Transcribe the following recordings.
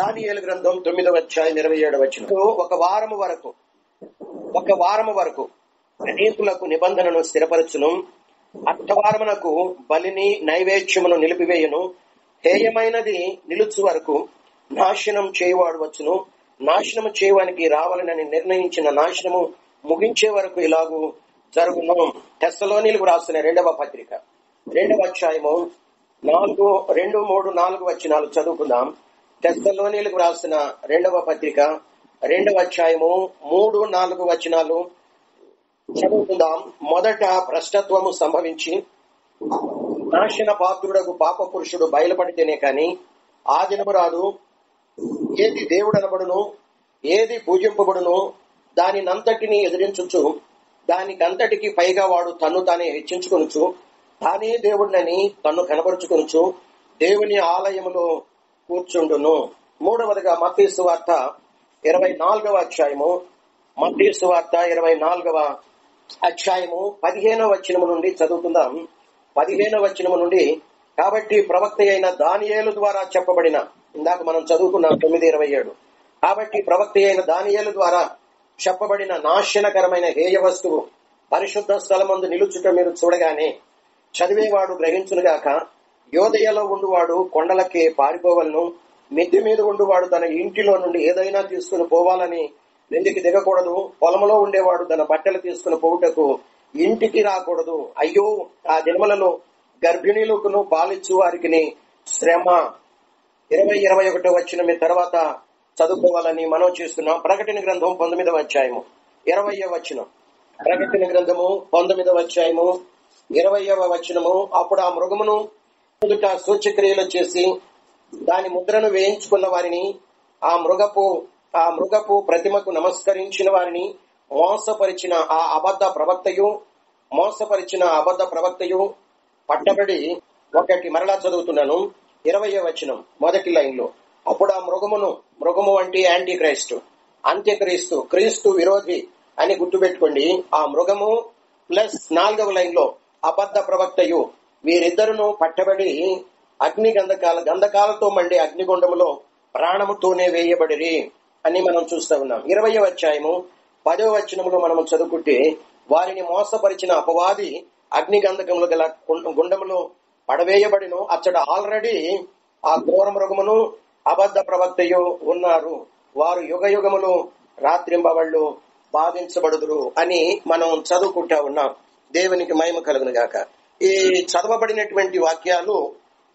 దానియేలు గ్రంథం 9వ అధ్యాయం 27వ వచనం. ఒక వారము వరకు అనేకులకు నిబంధనను స్థిరపరచును, అర్థవారమునకు బలిని నైవేద్యమును నిలిపివేయును, హేయమైనది నిలుచు వరకు నాశనం చేయవాడు వచ్చును, నాశనము చేయడానికి రావాలని నిర్ణయించిన నాశనము ముగించే వరకు ఇలాగూ జరుగును. తెస్సలోనీలకు రాసిన 2వ పత్రిక 2వ అధ్యాయము 2, 3, 4 వచనాలు చదువుకుందాం. తెస్సలోనీలకు రాసిన 2వ పత్రిక 2వ అధ్యాయము 3, 4 వచనాలు చదువుకుందాం. మొదట భ్రష్టత్వము సంభవించి నాశన పాత్రుడకు పాప పురుషుడు బయలుపడితేనే కాని ఆ దినము రాదు. ఏది దేవుడనబడును, ఏది పూజింపబడును, దానినంతటిని ఎదిరించుచు దానికంతటికి పైగా వాడు తన్ను తానే హెచ్చించుకొనుచు తానే దేవుడినని తన్ను కనబరుచుకొనుచు దేవుని ఆలయములో కూర్చుండును. మూడవదిగా మత్తయి సువార్త 24వ అధ్యాయము, మత్తయి సువార్త 24వ అధ్యాయము 15వ వచనము నుండి చదువుకుందాం. 15వ వచనము నుండి, కాబట్టి ప్రవక్త అయిన దానియేలు ద్వారా చెప్పబడిన, ఇందాక మనం చదువుకున్నాం 9:27. కాబట్టి ప్రవక్త అయిన దానియేలు ద్వారా చెప్పబడిన నాశనకరమైన హేయ వస్తువు పరిశుద్ధ స్థలమందు నిలుచుట మీరు చూడగానే చదివేవాడు గ్రహించునుగాక. యోదయలో ఉండువాడు కొండలకే పారిపోవలను, మిద్దె మీద ఉండువాడు తన ఇంటిలో నుండి ఏదైనా తీసుకుని పోవాలని వెండికి దిగకూడదు, పొలంలో ఉండేవాడు తన బట్టలు తీసుకుని పోవుటకు ఇంటికి రాకూడదు. అయ్యో, ఆ దినములలో గర్భిణీలకును పాలిచ్చు వారికి శ్రమ. 20-21 వచనం తర్వాత చదువుకోవాలని మనం చేస్తున్నాం. ప్రకటన గ్రంథం 19వ అధ్యాయము 20వ వచనం. ప్రకటన గ్రంథము 19వ అధ్యాయము 20వ వచనము. అప్పుడు ఆ మృగమును ఎదుట సూచక్రియలు చేసి దాని ముద్రను వేయించుకున్న వారిని, ఆ మృగపు ప్రతిమకు నమస్కరించిన వారిని మోసపరిచిన ఆ అబద్ధ ప్రవక్తయు పట్టబడి ఒకటి మరలా చదువుతున్నాను. 20వ వచనం మొదటి లైన్ లో, అప్పుడు ఆ మృగము అంటే యాంటీ క్రైస్ట్, అంత్యక్రీస్తు, క్రీస్తు విరోధి అని గుర్తుపెట్టుకోండి. ఆ మృగము ప్లస్ 4వ లైన్ లో అబద్ధ ప్రవక్తయు, వీరిద్దరును పట్టబడి అగ్ని గంధకాలతో మండే అగ్నిగుండములో ప్రాణముతోనే వేయబడిరి అని మనం చూస్తా ఉన్నాం. 20వ అధ్యాయము 10వ వచనములో మనం చదువుకుంటే, వారిని మోసపరిచిన అపవాది అగ్ని గంధకములు గల గుండములో పడవేయబడిను. అచ్చట ఆల్రెడీ ఆ ఘోర మృగమును అబద్ధ ప్రవక్తయు ఉన్నారు. వారు యుగ యుగములు రాత్రింబవళ్ళు బాధించబడుదురు అని మనం చదువుకుంటా ఉన్నాం. దేవునికి మహిమ కలుగును గాక. ఈ చదవబడినటువంటి వాక్యాలు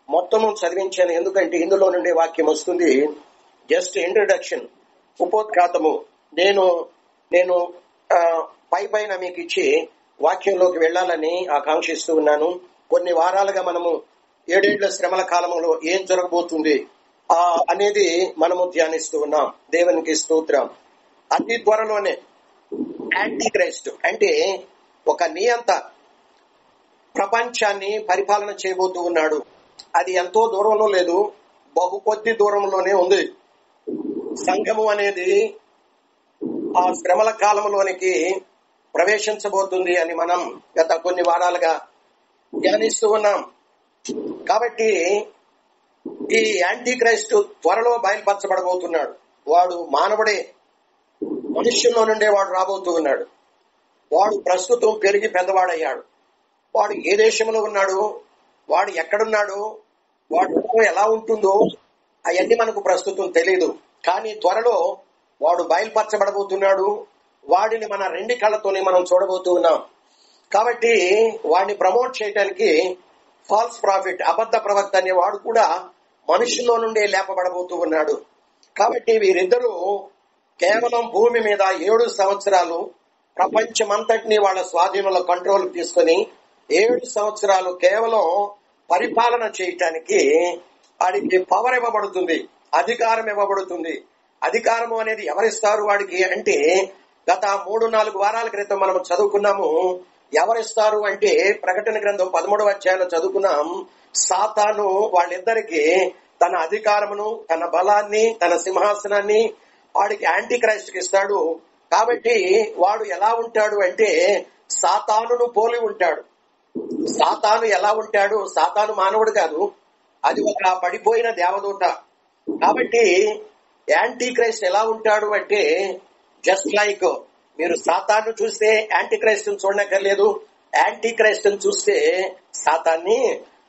మొత్తము చదివించాను, ఎందుకంటే ఇందులో నుండి వాక్యం వస్తుంది. జస్ట్ ఇంట్రడక్షన్, ఉపోద్ఘాతము నేను పైన మీకు ఇచ్చి వాక్యంలోకి వెళ్లాలని ఆకాంక్షిస్తూ ఉన్నాను. కొన్ని వారాలుగా మనము 7 ఏళ్ల శ్రమల కాలంలో ఏం జరగబోతుంది అనేది మనము ధ్యానిస్తూ ఉన్నాం. దేవునికి స్తోత్రం. అతి త్వరలోనే యాంటీ క్రైస్ట్ అంటే ఒక నియంత ప్రపంచాన్ని పరిపాలన చేయబోతూ ఉన్నాడు. అది ఎంతో దూరంలో లేదు, బహు కొద్ది దూరంలోనే ఉంది. సంఘము అనేది ఆ శ్రమల కాలంలోనికి ప్రవేశించబోతుంది అని మనం గత కొన్ని వారాలుగా ధ్యానిస్తూ ఉన్నాం. కాబట్టి ఈ యాంటీ క్రైస్ట్ త్వరలో బయలుపరచబడబోతున్నాడు. వాడు మానవుడే, మనుష్యుల్లో నుండే వాడు రాబోతూ ఉన్నాడు. వాడు ప్రస్తుతం పెరిగి పెద్దవాడయ్యాడు. వాడు ఏ దేశంలో ఉన్నాడు, వాడు ఎక్కడున్నాడు, వాడు ఎలా ఉంటుందో అవన్నీ మనకు ప్రస్తుతం తెలియదు. కానీ త్వరలో వాడు బయలుపరచబడబోతున్నాడు. వాడిని మన 2 కళ్ళతోనే మనం చూడబోతూ ఉన్నాం. కాబట్టి వాడిని ప్రమోట్ చేయడానికి ఫాల్స్ ప్రాఫిట్, అబద్ధ ప్రవక్త అనే వాడు కూడా మనుషుల్లో నుండే లేపబడబోతూ ఉన్నాడు. కాబట్టి వీరిద్దరూ కేవలం భూమి మీద 7 సంవత్సరాలు ప్రపంచమంతటినీ వాళ్ళ స్వాధీనంలో కంట్రోల్ తీసుకుని 7 సంవత్సరాలు కేవలం పరిపాలన చేయటానికి వాడికి పవర్ ఇవ్వబడుతుంది, అధికారం ఇవ్వబడుతుంది. అధికారము అనేది ఎవరిస్తారు వాడికి అంటే, గత 3-4 వారాల క్రితం మనం చదువుకున్నాము. ఎవరిస్తారు అంటే, ప్రకటన గ్రంథం 13వ అధ్యాయంలో చదువుకున్నాం. సాతాను వాళ్ళిద్దరికి తన అధికారమును, తన బలాన్ని, తన సింహాసనాన్ని వాడికి యాంటీ క్రైస్ట్ కి ఇస్తాడు. కాబట్టి వాడు ఎలా ఉంటాడు అంటే సాతానును పోలి ఉంటాడు. సాతాను ఎలా ఉంటాడు? సాతాను మానవుడు కాదు, అది ఒక పడిపోయిన దేవదూత. కాబట్టి యాంటీ క్రైస్ట్ ఎలా ఉంటాడు అంటే జస్ట్ లైక్ మీరు సాతాను చూస్తే యాంటీ క్రైస్ట్ చూడనక్కర్లేదు, యాంటీ క్రైస్ట్ చూస్తే సాతాన్ని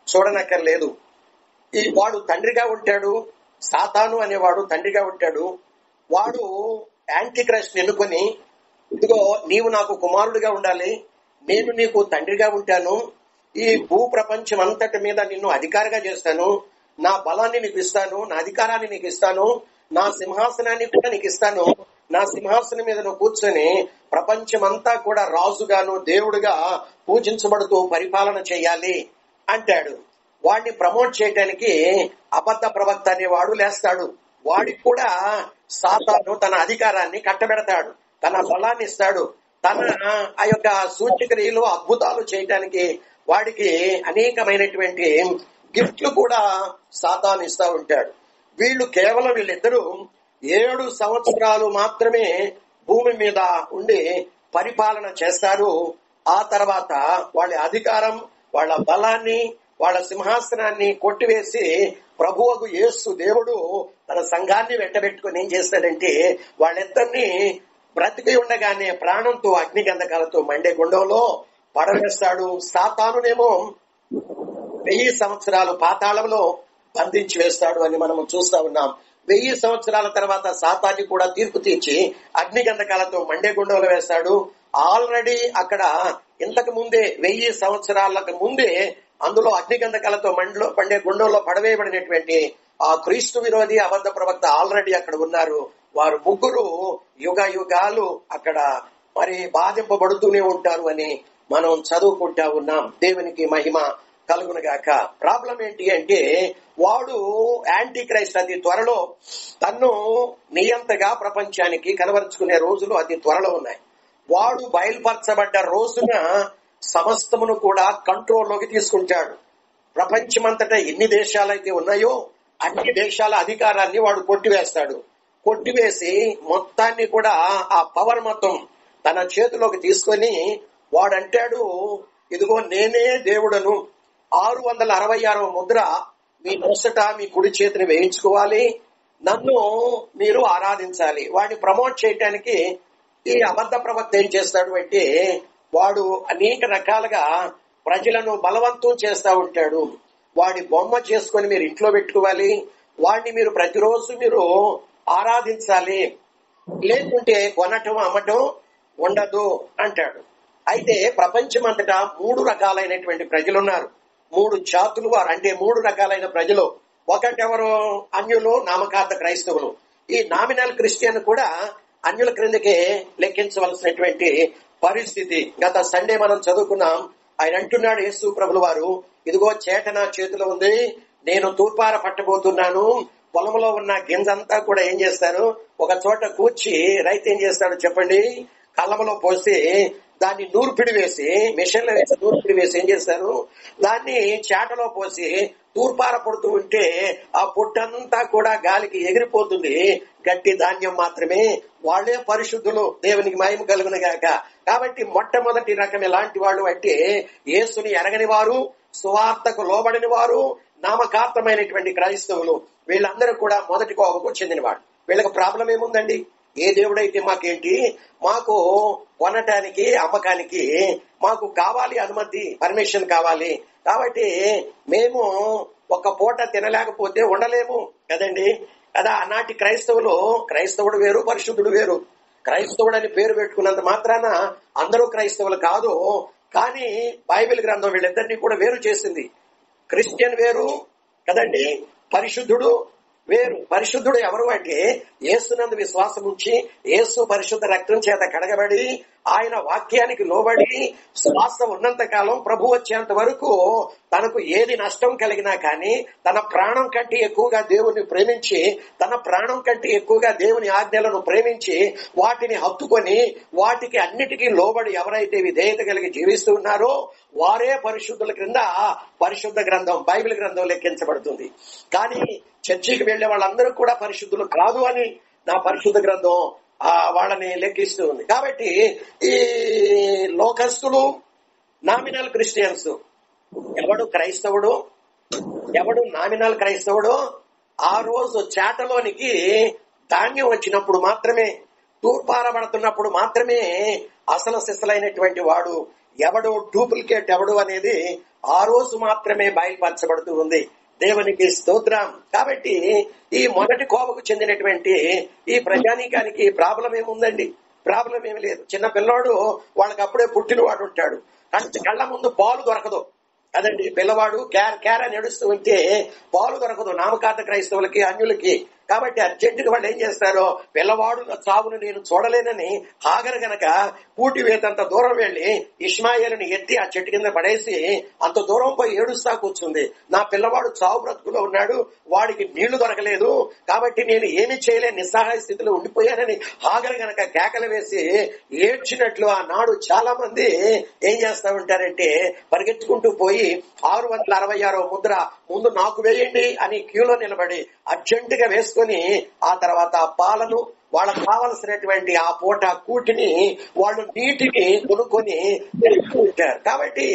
చూడనక్కర్లేదు. ఈ వాడు తండ్రిగా ఉంటాడు, సాతాను అనేవాడు తండ్రిగా ఉంటాడు. వాడు యాంటీ క్రైస్ట్ ఎన్నుకొని, ఇదిగో నీవు నాకు కుమారుడిగా ఉండాలి, నేను నీకు తండ్రిగా ఉంటాను, ఈ భూ ప్రపంచం అంతటి మీద నిన్ను అధికారిగా చేస్తాను, నా బలాన్ని నీకు ఇస్తాను, నా అధికారాన్ని నీకు ఇస్తాను, నా సింహాసనాన్ని కూడా నీకు ఇస్తాను, నా సింహాసనం మీద నువ్వు కూర్చొని ప్రపంచమంతా కూడా రాజుగాను దేవుడుగా పూజించబడుతూ పరిపాలన చేయాలి అంటాడు. వాడిని ప్రమోట్ చేయడానికి అబద్ధ ప్రవక్త అనేవాడు లేస్తాడు. వాడికి కూడా సాతాను తన అధికారాన్ని కట్టబెడతాడు, తన బలాన్ని ఇస్తాడు, తన ఆ యొక్క సూచక్రియలు అద్భుతాలు చేయడానికి వాడికి అనేకమైనటువంటి గిఫ్ట్లు కూడా సాతాను ఇస్తా ఉంటాడు. వీళ్ళిద్దరూ 7 సంవత్సరాలు మాత్రమే భూమి మీద ఉండి పరిపాలన చేస్తారు. ఆ తర్వాత వాళ్ళ అధికారం, వాళ్ళ బలాన్ని, వాళ్ళ సింహాసనాన్ని కొట్టివేసి ప్రభువగు యేసు దేవుడు తన సంఘాన్ని వెంటబెట్టుకుని ఏం చేస్తాడంటే వాళ్ళిద్దరిని బ్రతికి ఉండగానే ప్రాణంతో అగ్నిగంధకాలతో మండే గుండంలో పడవేస్తాడు. సాతానునేమో 1000 సంవత్సరాలు పాతాళంలో బంధించి వేస్తాడు అని మనం చూస్తా ఉన్నాం. 1000 సంవత్సరాల తర్వాత సాతాన్ని కూడా తీర్పు తీర్చి అగ్నిగంధకాలతో మండే గుండంలో వేస్తాడు. ఆల్రెడీ అక్కడ ఇంతకు ముందే 1000 సంవత్సరాలకు ముందే అందులో అగ్నిగంధకాలతో మండే గుండంలో పడవేయబడినటువంటి ఆ క్రీస్తు విరోధి అబద్ధ ప్రవక్త ఆల్రెడీ అక్కడ ఉన్నారు. వారు ముగ్గురు యుగ యుగాలు అక్కడ మరి బాధింపబడుతూనే ఉంటారు అని మనం చదువుకుంటా ఉన్నాం. దేవునికి మహిమ కలుగునుగాక. ప్రాబ్లం ఏంటి అంటే వాడు యాంటీ క్రైస్ట్ అతి త్వరలో తన్ను నియంతగా ప్రపంచానికి కనబరుచుకునే రోజులు అతి త్వరలో ఉన్నాయి. వాడు బయలుపరచబడ్డ రోజున సమస్తమును కూడా కంట్రోల్లోకి తీసుకుంటాడు. ప్రపంచమంతటా ఎన్ని దేశాలైతే ఉన్నాయో అన్ని దేశాల అధికారాన్ని వాడు కొట్టివేస్తాడు. కొట్టివేసి మొత్తాన్ని కూడా ఆ పవర్ మొత్తం తన చేతిలోకి తీసుకొని వాడంటాడు, ఇదిగో నేనే దేవుడను, 666వ ముద్ర మీ నొసట మీ కుడి చేతిని వేయించుకోవాలి, నన్ను మీరు ఆరాధించాలి. వాడిని ప్రమోట్ చేయటానికి ఈ అబద్ధ ప్రవక్త ఏం చేస్తాడు అంటే వాడు అనేక రకాలుగా ప్రజలను బలవంతం చేస్తా ఉంటాడు. వాడి బొమ్మ చేసుకొని మీరు ఇంట్లో పెట్టుకోవాలి, వాడిని మీరు ప్రతిరోజు మీరు ఆరాధించాలి, లేకుంటే కొనటం అమ్మటం ఉండదు అంటాడు. అయితే ప్రపంచం అంతటా 3 రకాలైనటువంటి ప్రజలున్నారు. 3 జాతులు వారు, అంటే 3 రకాలైన ప్రజలు. ఒకటెవరు? అన్యులు, నామకార్థ క్రైస్తవులు. ఈ నామినల్ క్రిస్టియన్ కూడా అన్యుల క్రిందకే లెక్కించవలసినటువంటి పరిస్థితి. గత సండే మనం చదువుకున్నాం. ఆయన అంటున్నాడు యేసు ప్రభులు వారు, ఇదిగో చేట నా చేతిలో ఉంది, నేను తూర్పార పట్టబోతున్నాను. పొలంలో ఉన్న గింజంతా కూడా ఏం చేస్తారు, ఒక చోట కూర్చి రైతు ఏం చేస్తాడు చెప్పండి, కళ్ళంలో పోసి దాన్ని నూర్పిడి వేసి, మిషన్లో వేసి నూర్పిడి వేసి ఏం చేస్తారు, దాన్ని చేటలో పోసి తూర్పార పడుతూ ఉంటే ఆ పొట్టంతా కూడా గాలికి ఎగిరిపోతుంది. గట్టి ధాన్యం మాత్రమే. వాళ్లే పరిశుద్ధులు. దేవునికి మహిమ కలుగును గాక. కాబట్టి మొట్టమొదటి రకం ఎలాంటి వాళ్ళు అంటే యేసుని ఎరగని వారు, సువార్తకు లోబడిన వారు, నామకార్థమైనటువంటి క్రైస్తవులు. వీళ్ళందరూ కూడా మొదటి కోవకు చెందినవాడు. వీళ్ళకి ప్రాబ్లం ఏముందండి? ఏ దేవుడైతే మాకేంటి, మాకు కొనటానికి అమ్మకానికి మాకు కావాలి అనుమతి, పర్మిషన్ కావాలి. కాబట్టి మేము ఒక పూట తినలేకపోతే ఉండలేము కదండి. కదా ఆనాటి క్రైస్తవుడు వేరు, పరిశుద్ధుడు వేరు. క్రైస్తవుడు అని పేరు పెట్టుకున్నంత మాత్రాన అందరూ క్రైస్తవులు కాదు. కానీ బైబిల్ గ్రంథం వీళ్ళిద్దరినీ కూడా వేరు చేసింది. క్రిస్టియన్ వేరు కదండి, పరిశుద్ధుడు వేరు. పరిశుద్ధుడు ఎవరు అంటే యేసునందు విశ్వాసం ఉంచి, యేసు పరిశుద్ధ రక్తం చేత కడగబడి, ఆయన వాక్యానికి లోబడి శ్వాస ఉన్నంత కాలం, ప్రభు వచ్చేంత వరకు తనకు ఏది నష్టం కలిగినా కానీ తన ప్రాణం కంటే ఎక్కువగా దేవుని ప్రేమించి, తన ప్రాణం కంటే ఎక్కువగా దేవుని ఆజ్ఞలను ప్రేమించి వాటిని హత్తుకొని వాటికి అన్నిటికీ లోబడి ఎవరైతే విధేయత కలిగి జీవిస్తూ ఉన్నారో వారే పరిశుద్ధుల క్రింద పరిశుద్ధ గ్రంథం, బైబిల్ గ్రంథం లెక్కించబడుతుంది. కానీ చర్చికి వెళ్లే వాళ్ళందరూ కూడా పరిశుద్ధులు కాదు అని నా పరిశుద్ధ గ్రంథం వాళ్ళని లెక్కిస్తూ ఉంది. కాబట్టి ఈ లోకస్తులు, నామినల్ క్రిస్టియన్స్, ఎవడు క్రైస్తవుడు, ఎవడు నామినల్ క్రైస్తవుడు, ఆ రోజు చేటలోనికి ధాన్యం వచ్చినప్పుడు మాత్రమే, తూర్పారబడుతున్నప్పుడు మాత్రమే అసలు సిసలైనటువంటి వాడు ఎవడు, డూప్లికేట్ ఎవడు అనేది ఆ రోజు మాత్రమే బయలుపరచబడుతూ ఉంది. దేవునికి స్తోత్రం. కాబట్టి ఈ మొదటి కోవకు చెందినటువంటి ఈ ప్రజానీకానికి ప్రాబ్లం ఏముందండి? ప్రాబ్లం ఏమి లేదు. చిన్న పిల్లవాడు వాళ్ళకి అప్పుడే పుట్టిన వాడు ఉంటాడు, కళ్ళ ముందు పాలు దొరకదు కదండి. పిల్లవాడు క్యార నడుస్తూ ఉంటే పాలు దొరకదు నామకార్థ క్రైస్తవులకి, అన్యులకి. కాబట్టి అర్జెంటుగా వాళ్ళు ఏం చేస్తారో, పిల్లవాడు చావును నేను చూడలేనని హాగర్ గనక కూటి వేతంత దూరం వెళ్లి ఇష్మాయేలుని ఎత్తి ఆ చెట్టు కింద పడేసి అంత దూరం పోయి ఏడుస్తా కూర్చుంది. నా పిల్లవాడు చావు బ్రతుకులో ఉన్నాడు, వాడికి నీళ్లు దొరకలేదు, కాబట్టి నేను ఏమి చేయలేని నిస్సహాయ స్థితిలో ఉండిపోయానని హాగర్ గనక కేకలు వేసి ఏడ్చినట్లు ఆనాడు చాలా మంది ఏం చేస్తా ఉంటారంటే పరిగెత్తుకుంటూ పోయి 666వ ముద్ర ముందు నాకు వేయండి అని క్యూలో నిలబడి అర్జెంటుగా వేసుకొని ఆ తర్వాత పాలను, వాళ్ళకు కావలసినటువంటి ఆ పూట కూటిని వాళ్ళు నీటిని కొనుక్కొని ఉంటారు. కాబట్టి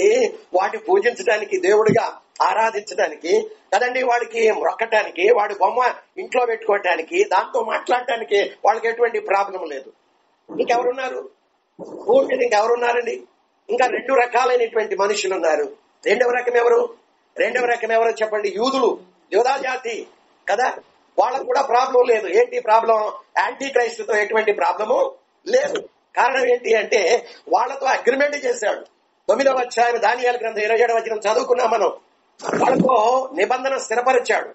వాటిని పూజించడానికి, దేవుడిగా ఆరాధించడానికి కదండి, వాడికి మొక్కటానికి, వాడి బొమ్మ ఇంట్లో పెట్టుకోవటానికి, దాంతో మాట్లాడటానికి వాళ్ళకి ఎటువంటి ప్రాబ్లం లేదు. ఇంకెవరున్నారు? భూమి మీద ఇంకెవరున్నారండి? ఇంకా 2 రకాలైనటువంటి మనుషులు ఉన్నారు. రెండవ రకం ఎవరో చెప్పండి? యూదులు, యోధా జాతి కదా. వాళ్ళకు కూడా ప్రాబ్లం లేదు. ఏంటి ప్రాబ్లం? యాంటీ క్రైస్తుతో ఎటువంటి ప్రాబ్లము లేదు. కారణం ఏంటి అంటే వాళ్ళతో అగ్రిమెంట్ చేశాడు. 9వ అధ్యాయం దానియేలు గ్రంథం 27వ వచనం చదువుకున్నాం మనం. వాళ్ళతో నిబంధన స్థిరపరిచాడు.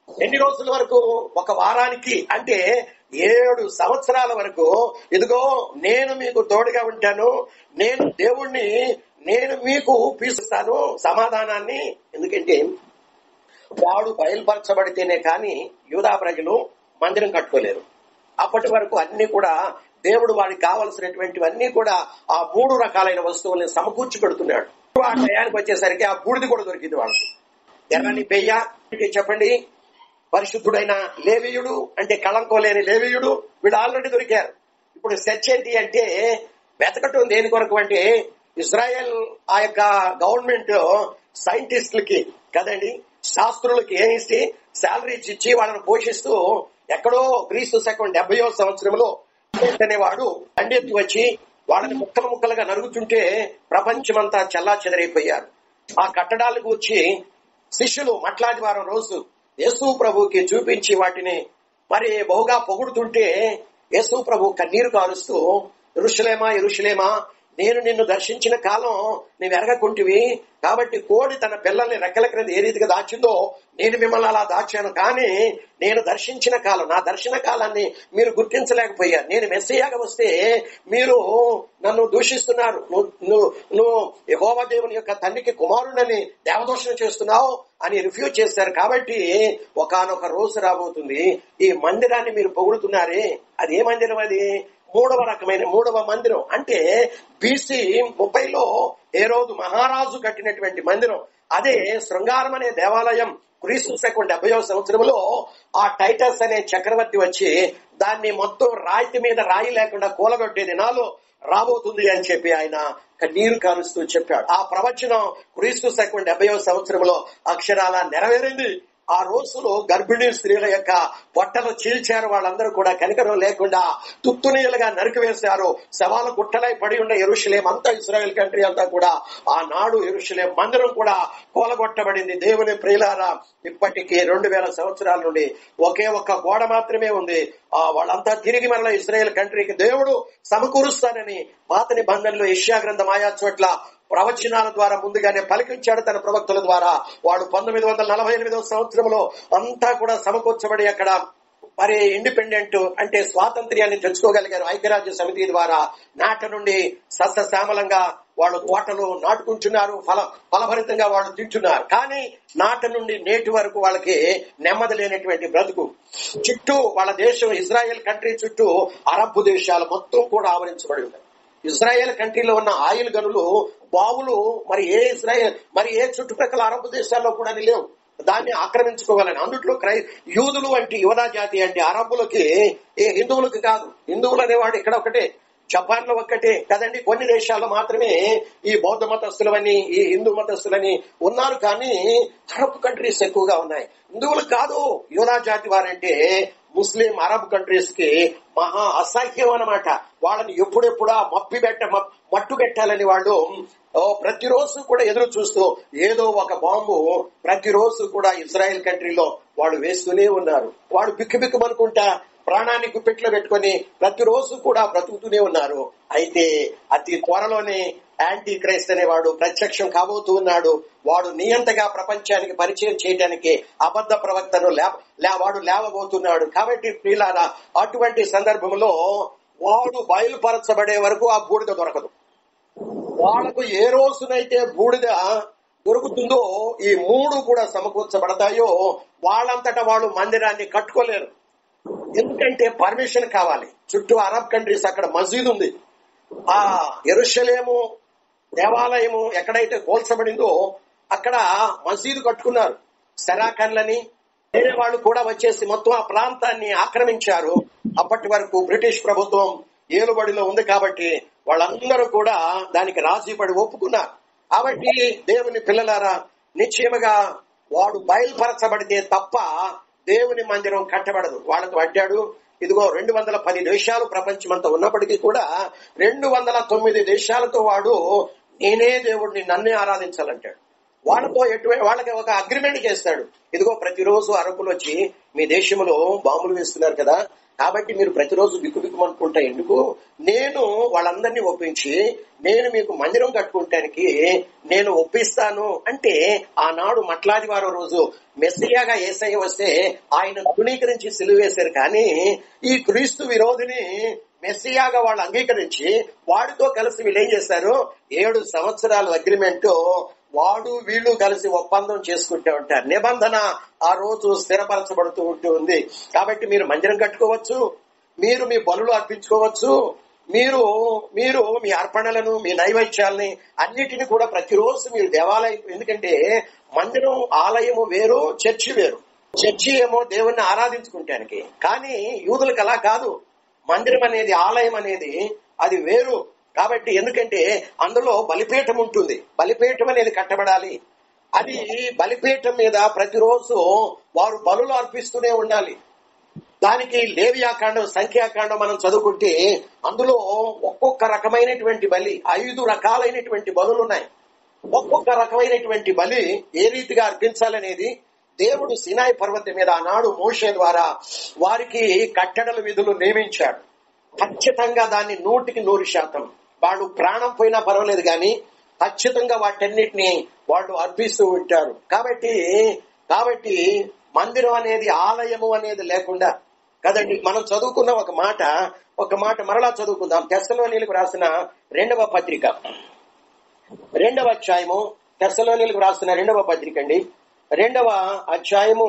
ఎన్ని రోజుల వరకు? 1 వారానికి, అంటే 7 సంవత్సరాల వరకు. ఇదిగో నేను మీకు తోడుగా ఉంటాను, నేను దేవుణ్ణి, నేను మీకు పీలుస్తాను సమాధానాన్ని. ఎందుకంటే వాడు బయలుపరచబడితేనే కానీ యూదా ప్రజలు మందిరం కట్టుకోలేరు. అప్పటి వరకు అన్ని కూడా దేవుడు వాడికి కావలసినటువంటివన్నీ కూడా ఆ 3 రకాలైన వస్తువుల్ని సమకూర్చి పెడుతున్నాడు. ఆ టయానికి వచ్చేసరికి ఆ బూడిది కూడా దొరికింది వాళ్ళకి. ఎర్రని పెయ్య అంటే చెప్పండి, పరిశుద్ధుడైన లేవీయుడు అంటే కళంకం లేని లేవీయుడు, వీళ్ళు ఆల్రెడీ దొరికారు. ఇప్పుడు సెర్చ్ ఏంటి అంటే వెతకటం దేని కొరకు అంటే ఇజ్రాయెల్ ఆ యొక్క గవర్నమెంట్ సైంటిస్టులకి కదండి, శాస్త్రులకి ఏమిస్తే శాలరీస్ ఇచ్చి వాళ్ళని పోషిస్తూ ఎక్కడో క్రీస్తు శకం 70వ సంవత్సరంలో అనేవాడు పండితు వచ్చి వాళ్ళని ముక్కలుగా నరుగుతుంటే ప్రపంచమంతా చల్లా చెదరైపోయారు. ఆ కట్టడాలకు వచ్చి శిష్యులు మట్లాదివారం రోజు యేసు ప్రభుకి చూపించి వాటిని మరి బహుగా పొగుడుతుంటే యేసు ప్రభు కన్నీరు కారుస్తూ, యెరూషలేమా యెరూషలేమా, నేను నిన్ను దర్శించిన కాలం నీవు ఎరగకుంటివి, కాబట్టి కోడి తన పిల్లల్ని రెక్కల క్రింద ఏ రీతిగా దాచిందో నేను మిమ్మల్ని అలా దాచాను. కానీ నేను దర్శించిన కాలం, నా దర్శన కాలాన్ని మీరు గుర్తించలేకపోయారు. నేను మెస్సీయాగా వస్తే మీరు నన్ను దూషిస్తున్నారు, నువ్వు యెహోవా దేవుని యొక్క తండ్రికి కుమారుడని దేవదూషణ చేస్తున్నావు అని రిఫ్యూజ్ చేశారు. కాబట్టి ఒకానొక రోజు రాబోతుంది, ఈ మందిరాన్ని మీరు పొగుడుతున్నారే, అది ఏ మందిరం? అది మూడవ మందిరం. అంటే BC 30లో హేరోదు మహారాజు కట్టినటువంటి మందిరం. అదే శృంగారం అనే దేవాలయం క్రీస్తు శకం 70వ సంవత్సరంలో ఆ టైటస్ అనే చక్రవర్తి వచ్చి దాన్ని మొత్తం రాయితీ మీద రాయి లేకుండా కూలగొట్టే దినాలు రాబోతుంది అని చెప్పి ఆయన కన్నీరు కారుస్తూ చెప్పాడు. ఆ ప్రవచనం క్రీస్తు శకం 70వ సంవత్సరంలో అక్షరాల నెరవేరింది. ఆ రోజులో గర్భిణీ స్త్రీల యొక్క పొట్టలు చీల్చారు. వాళ్ళందరూ కూడా కనికరం లేకుండా తుత్తునీయులుగా నరికివేశారు. శవాల గుట్టలై పడి ఉన్న యెరూషలేం అంతా, ఇశ్రాయేల్ కంట్రీ అంతా కూడా ఆనాడు యెరూషలేం మందిరం కూడా కూలగొట్టబడింది. దేవుని ప్రియులారా, ఇప్పటికీ 2000 సంవత్సరాల నుండి ఒకే ఒక్క గోడ మాత్రమే ఉంది. వాళ్ళంతా తిరిగి మరలా ఇశ్రాయేల్ కంట్రీకి దేవుడు సమకూరుస్తానని పాత నిబంధనలో యెషయా గ్రంథం ఆయా చోట్ల ప్రవచనాల ద్వారా ముందుగానే పలికించాడు తన ప్రవక్తల ద్వారా. వాడు 1948వ సంవత్సరంలో అంతా కూడా సమకూర్చబడి అక్కడ మరి ఇండిపెండెంట్ అంటే స్వాతంత్ర్యాన్ని తెచ్చుకోగలిగారు. ఐక్యరాజ్య సమితి ద్వారా నాట నుండి సస్యశ్యామలంగా వాళ్ళు తోటలు నాటుకుంటున్నారు, ఫలభరితంగా వాళ్ళు తింటున్నారు. కానీ నాట నుండి నేటి వరకు వాళ్ళకి నెమ్మది లేనటువంటి బ్రతుకు. చుట్టూ వాళ్ళ దేశం ఇజ్రాయెల్ కంట్రీ చుట్టూ అరబ్బు దేశాలు మొత్తం కూడా ఆవరించబడి ఉన్నాయి. ఇజ్రాయెల్ కంట్రీలో ఉన్న ఆయిల్ గనులు, బావులు మరి ఏ చుట్టుప్రక్కల అరబ్బు దేశాల్లో కూడా లేవు. దాన్ని ఆక్రమించుకోవాలని అందుట్లో యూదులు అంటే యువదా జాతి అంటే అరబ్బులకి, ఏ హిందువులకి కాదు. హిందువులు అనేవాడు ఇక్కడ ఒకటే, జపాన్ లో ఒక్కటే కదండి. కొన్ని దేశాల్లో మాత్రమే ఈ బౌద్ధ మతస్థులని, ఈ హిందూ మతస్థులని ఉన్నారు. కానీ అరబ్ కంట్రీస్ ఎక్కువగా ఉన్నాయి. హిందువులు కాదు యోధా జాతి వారంటే ముస్లిం అరబ్ కంట్రీస్ కి మహా అసహ్యం అన్నమాట. వాళ్ళని ఎప్పుడెప్పుడా మట్టు పెట్టాలని వాళ్ళు ప్రతిరోజు కూడా ఎదురు చూస్తూ ఏదో ఒక బాంబు ప్రతిరోజు కూడా ఇజ్రాయెల్ కంట్రీలో వాళ్ళు వేస్తూనే ఉన్నారు. వాళ్ళు బిక్కుబిక్కుమనుకుంటా ప్రాణాన్ని గుప్పెట్లో పెట్టుకుని ప్రతిరోజు కూడా బ్రతుకుతూనే ఉన్నారు. అయితే అతి త్వరలోనే యాంటీ క్రైస్ట్ అనేవాడు ప్రత్యక్షం కాబోతూ ఉన్నాడు. వాడు నియంతగా ప్రపంచానికి పరిచయం చేయడానికి అబద్ధ ప్రవక్తను వాడు లేవబోతున్నాడు. కాబట్టి ప్రియులారా, అటువంటి సందర్భంలో వాడు బయలుపరచబడే వరకు ఆ బూడిద దొరకదు. వాళ్లకు ఏ రోజునైతే బూడిద దొరుకుతుందో ఈ మూడు కూడా సమకూర్చబడతాయో వాళ్ళంతటా వాళ్ళు మందిరాన్ని కట్టుకోలేరు. ఎందుకంటే పర్మిషన్ కావాలి. చుట్టూ అరబ్ కంట్రీస్ అక్కడ మసీదు ఉంది. ఆ యెరూషలేము దేవాలయము ఎక్కడైతే కోల్చబడిందో అక్కడ మసీదు కట్టుకున్నారు. సెరాకన్లని వేరే వాళ్ళు కూడా వచ్చేసి మొత్తం ఆ ప్రాంతాన్ని ఆక్రమించారు. అప్పటి వరకు బ్రిటిష్ ప్రభుత్వం ఏలుబడిలో ఉంది కాబట్టి వాళ్ళందరూ కూడా దానికి రాజీపడి ఒప్పుకున్నారు. కాబట్టి దేవుని పిల్లలారా, నిశ్చయముగా వాడు బయలుపరచబడితే తప్ప దేవుని మందిరం కట్టబడదు. వాళ్ళకు అడ్డాడు. ఇదిగో 210 దేశాలు ప్రపంచమంతా ఉన్నప్పటికీ కూడా 209 దేశాలతో వాడు నేనే దేవుడిని, నన్నే ఆరాధించాలంటాడు. వాళ్ళతో వాళ్ళకి ఒక అగ్రిమెంట్ చేస్తాడు. ఇదిగో ప్రతిరోజు అరకులు వచ్చి మీ దేశంలో బాంబులు వేస్తున్నారు కదా, కాబట్టి మీరు ప్రతిరోజు బిక్కుబిక్కుమనుకుంటా ఎందుకు, నేను వాళ్ళందరినీ ఒప్పించి నేను మీకు మందిరం కట్టుకుంటానికి నేను ఒప్పిస్తాను అంటే, ఆనాడు మట్లాదివారం రోజు మెస్సియాగా యేసయ్య వస్తే ఆయన తృణీకరించి సిలువ వేశారు. కానీ ఈ క్రీస్తు విరోధిని మెస్సియాగా వాళ్ళు అంగీకరించి వాడితో కలిసి వీళ్ళు ఏం చేశారు, 7 సంవత్సరాల అగ్రిమెంట్ వాడు వీళ్ళు కలిసి ఒప్పందం చేసుకుంటూ ఉంటారు. నిబంధన ఆ రోజు స్థిరపరచబడుతూ ఉంటుంది. కాబట్టి మీరు మందిరం కట్టుకోవచ్చు, మీరు మీ బలులు అర్పించుకోవచ్చు, మీరు మీ అర్పణలను, మీ నైవేద్యాలని అన్నిటిని కూడా ప్రతిరోజు మీరు దేవాలయం, ఎందుకంటే మందిరం ఆలయము వేరు, చర్చి వేరు. చర్చి ఏమో దేవుణ్ణి ఆరాధించుకుంటానికి, కానీ యూదులకు అలా కాదు. మందిరం అనేది, ఆలయం అనేది అది వేరు. కాబట్టి ఎందుకంటే అందులో బలిపీఠం ఉంటుంది. బలిపీఠం అనేది కట్టబడాలి. అది బలిపీఠం మీద ప్రతిరోజు వారు బలులు అర్పిస్తూనే ఉండాలి. దానికి లేవియాకాండం, సంఖ్యాకాండం మనం చదువుకుంటే అందులో ఒక్కొక్క రకమైనటువంటి బలి, 5 రకాలైనటువంటి బలులు ఉన్నాయి. ఒక్కొక్క రకమైనటువంటి బలి ఏ రీతిగా అర్పించాలనేది దేవుడు సినాయి పర్వతం మీద ఆనాడు మోషే ద్వారా వారికి కట్టడల విధులు నియమించాడు. ఖచ్చితంగా దాన్ని 100% వాళ్ళు ప్రాణం పోయినా పర్వాలేదు కానీ ఖచ్చితంగా వాటన్నిటిని వాళ్ళు అర్పిస్తూ ఉంటారు. కాబట్టి మందిరం అనేది, ఆలయము అనేది లేకుండా కదండి. మనం చదువుకున్న ఒక మాట మరలా చదువుకుందాం. తెస్సలోనీయులకు రాసిన 2వ పత్రిక 2వ అధ్యాయము, తెస్సలోనీయులకు రాసిన 2వ పత్రిక అండి, 2వ అధ్యాయము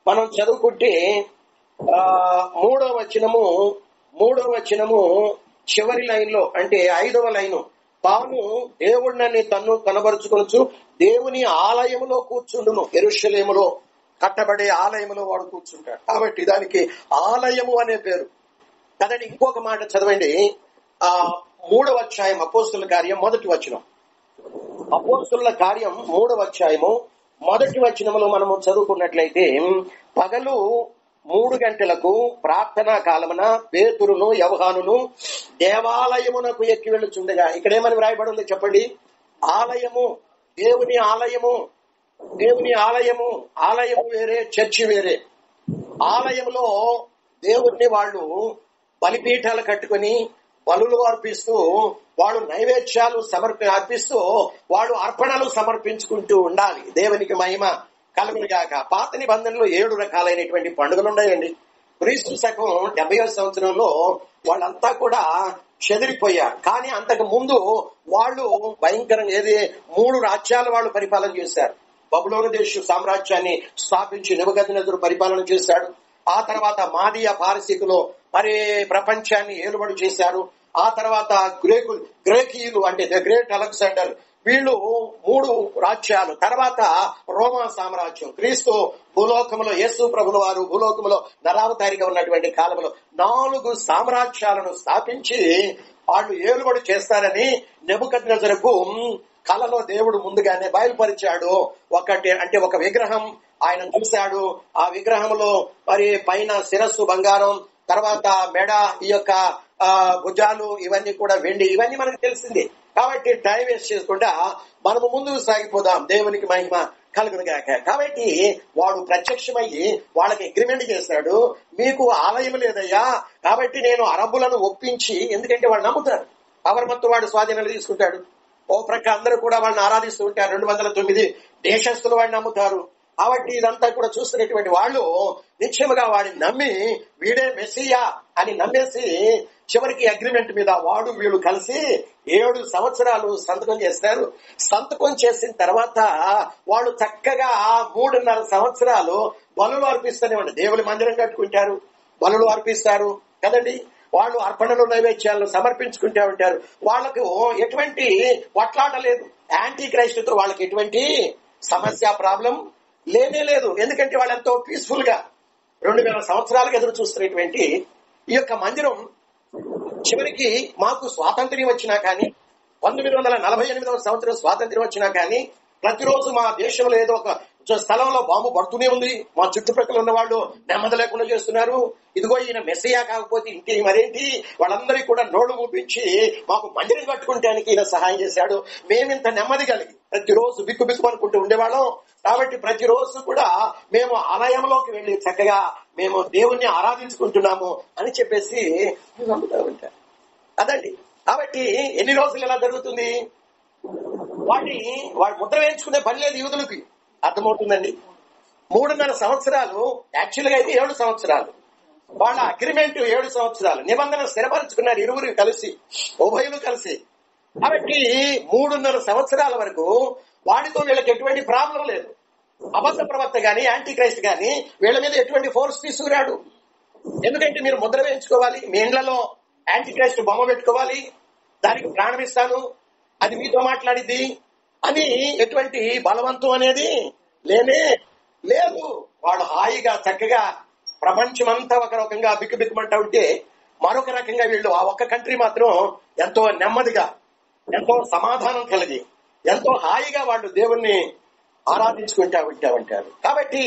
మనం చదువుకుంటే 3వ వచనము చివరి లైన్ లో, అంటే 5వ లైను, తాను దేవుడిని తన్ను కనబరుచుకొనొచ్చు దేవుని ఆలయములో కూర్చుండును. యెరూషలేములో కట్టబడే ఆలయములో వాడు కూర్చుంటాడు. కాబట్టి దానికి ఆలయము అనే పేరు కదండి. ఇంకొక మాట చదవండి, 3వ అధ్యాయం అపోస్తుల కార్యం 1వ వచనం. అపోస్తుల కార్యం 3వ అధ్యాయము 1వ వచనములో మనము చదువుకున్నట్లయితే, పగలు 3 గంటలకు ప్రార్థనా కాలమున పేతురును యోహానును దేవాలయమునకు ఎక్కి వెళ్ళుచుండగా. ఇక్కడేమని వ్రాయబడి ఉంది చెప్పండి? ఆలయము, దేవుని ఆలయము, దేవుని ఆలయము. ఆలయము వేరే, చర్చి వేరే. ఆలయంలో దేవుణ్ణి వాళ్ళు బలిపీఠాలు కట్టుకుని బలులు అర్పిస్తూ, వాళ్ళు నైవేద్యాలు అర్పిస్తూ, వాళ్ళు అర్పణలు సమర్పించుకుంటూ ఉండాలి. దేవునికి మహిమ కలుగునుగాక. పాత నిబంధనలో 7 రకాలైనటువంటి పండుగలు ఉన్నాయండి. క్రీస్తు శకం 70వ సంవత్సరంలో వాళ్ళంతా కూడా చెదిరిపోయారు. కానీ అంతకు ముందు వాళ్ళు భయంకరంగా 3 రాజ్యాలు వాళ్ళు పరిపాలన చేశారు. బబులోను దేశ సామ్రాజ్యాన్ని స్థాపించి నెబుకద్నెజరు పరిపాలన చేశాడు. ఆ తర్వాత మాదియా పారసీకులు మరి ప్రపంచాన్ని ఏలుబడి చేశారు. ఆ తర్వాత గ్రేకీయులు, అంటే ద గ్రేట్ అలెగ్జాండర్, వీళ్ళు 3 రాజ్యాలు. తర్వాత రోమా సామ్రాజ్యం. క్రీస్తు భూలోకంలో, యేసు ప్రభుల వారు భూలోకంలో నరావతారిగా ఉన్నటువంటి కాలంలో 4 సామ్రాజ్యాలను స్థాపించి వాళ్ళు ఏలుబడి చేస్తారని నెబుకద్నెజరుకు కలలో దేవుడు ముందుగానే బయలుపరిచాడు. ఒక విగ్రహం ఆయన చూశాడు. ఆ విగ్రహంలో మరి పైన శిరస్సు బంగారం, తర్వాత మెడ, ఈ యొక్క భుజాలు ఇవన్నీ కూడా వెండి, ఇవన్నీ మనకు తెలిసింది. కాబట్టి టైం వేస్ట్ చేసుకుంటా మనము ముందుకు సాగిపోదాం. దేవునికి మహిమ కలుగునుగాక. కాబట్టి వాడు ప్రత్యక్షమయ్యి వాళ్ళకి అగ్రిమెంట్ చేశాడు, మీకు ఆలయం లేదయ్యా, కాబట్టి నేను అరబ్బులను ఒప్పించి, ఎందుకంటే వాళ్ళు నమ్ముతారు, పవర్ మొత్తం వాడు స్వాధీనాలు తీసుకుంటాడు. ఓ ప్రక్క అందరూ కూడా వాళ్ళని ఆరాధిస్తూ ఉంటారు. 209 దేశస్తులు వాడిని నమ్ముతారు. కాబట్టి ఇదంతా కూడా చూస్తున్నటువంటి వాళ్ళు నిశ్చయముగా వాడిని నమ్మి వీడే మెస్సియా అని నమ్మేసి చివరికి అగ్రిమెంట్ మీద వాడు వీళ్ళు కలిసి 7 సంవత్సరాలు సంతకం చేస్తారు. సంతకం చేసిన తర్వాత వాళ్ళు చక్కగా 3.5 సంవత్సరాలు బలులు అర్పిస్తూనే ఉంటారు. దేవుని మందిరం కట్టుకుంటారు, బలులు అర్పిస్తారు కదండి. వాళ్ళు అర్పణలు నైవేద్యాలను సమర్పించుకుంటూ ఉంటారు. వాళ్లకు ఎటువంటి కొట్లాట లేదు. యాంటీ క్రైస్ట్తో వాళ్ళకి ఎటువంటి సమస్య, ప్రాబ్లం లేనే లేదు. ఎందుకంటే వాళ్ళు ఎంతో పీస్ఫుల్ గా 2000 సంవత్సరాలకు ఎదురు చూస్తున్నటువంటి ఈ యొక్క మందిరం చివరికి మాకు స్వాతంత్ర్యం వచ్చినా కానీ, 1948వ సంవత్సరం స్వాతంత్ర్యం వచ్చినా కానీ, ప్రతిరోజు మా దేశంలో ఏదో ఒక స్థలంలో బాంబు పడుతూనే ఉంది. మా చుట్టుప్రక్కల ఉన్న వాళ్ళు నెమ్మది లేకుండా చేస్తున్నారు. ఇదిగో ఈయన మెస్సియా కాకపోతే ఇంకే మరేంటి, వాళ్ళందరికీ కూడా నోళ్లు మూపించి మాకు మందిరం కట్టుకుంటానికి ఈయన సహాయం చేశాడు. మేమింత నెమ్మది కలిగి ప్రతిరోజు బిక్కు బిక్కు అనుకుంటూ ఉండేవాళ్ళం. కాబట్టి ప్రతిరోజు కూడా మేము ఆలయంలోకి వెళ్లి చక్కగా మేము దేవుణ్ణి ఆరాధించుకుంటున్నాము అని చెప్పేసి నమ్ముతూ ఉంటారు అదండి. కాబట్టి ఎన్ని రోజులు ఇలా జరుగుతుంది? వాడు ముద్ర వేయించుకునే పని లేదు యూదులకి, అర్థమవుతుందండి. 3.5 సంవత్సరాలు, యాక్చువల్ గా అయితే 7 సంవత్సరాలు. వాళ్ళ అగ్రిమెంట్ 7 సంవత్సరాలు నిబంధన స్థిరపరుచుకున్నారు ఇరువురు కలిసి, ఉభయులు కలిసి. కాబట్టి 3.5 సంవత్సరాల వరకు వాడితో వీళ్ళకి ఎటువంటి ప్రాబ్లం లేదు. అబద్ధ ప్రవక్త గాని, యాంటీ క్రైస్ట్ గాని వీళ్ళ మీద ఎటువంటి ఫోర్స్ తీసుకురాడు. ఎందుకంటే మీరు ముద్ర వేయించుకోవాలి, మీ ఇండ్లలో యాంటీ క్రైస్ట్ బొమ్మ పెట్టుకోవాలి, దానికి ప్రాణం ఇస్తాను, అది మీతో మాట్లాడిద్ది అని ఎటువంటి బలవంతం అనేది లేనే లేదు. వాడు హాయిగా చక్కగా ప్రపంచమంతా ఒక రకంగా బిక్కుబిక్కుమంటా ఉంటే, మరొక రకంగా వీళ్ళు ఆ ఒక్క కంట్రీ మాత్రం ఎంతో నెమ్మదిగా, ఎంతో సమాధానం కలిగి, ఎంతో హాయిగా వాళ్ళు దేవుణ్ణి ఆరాధించుకుంటా ఉంటారు. కాబట్టి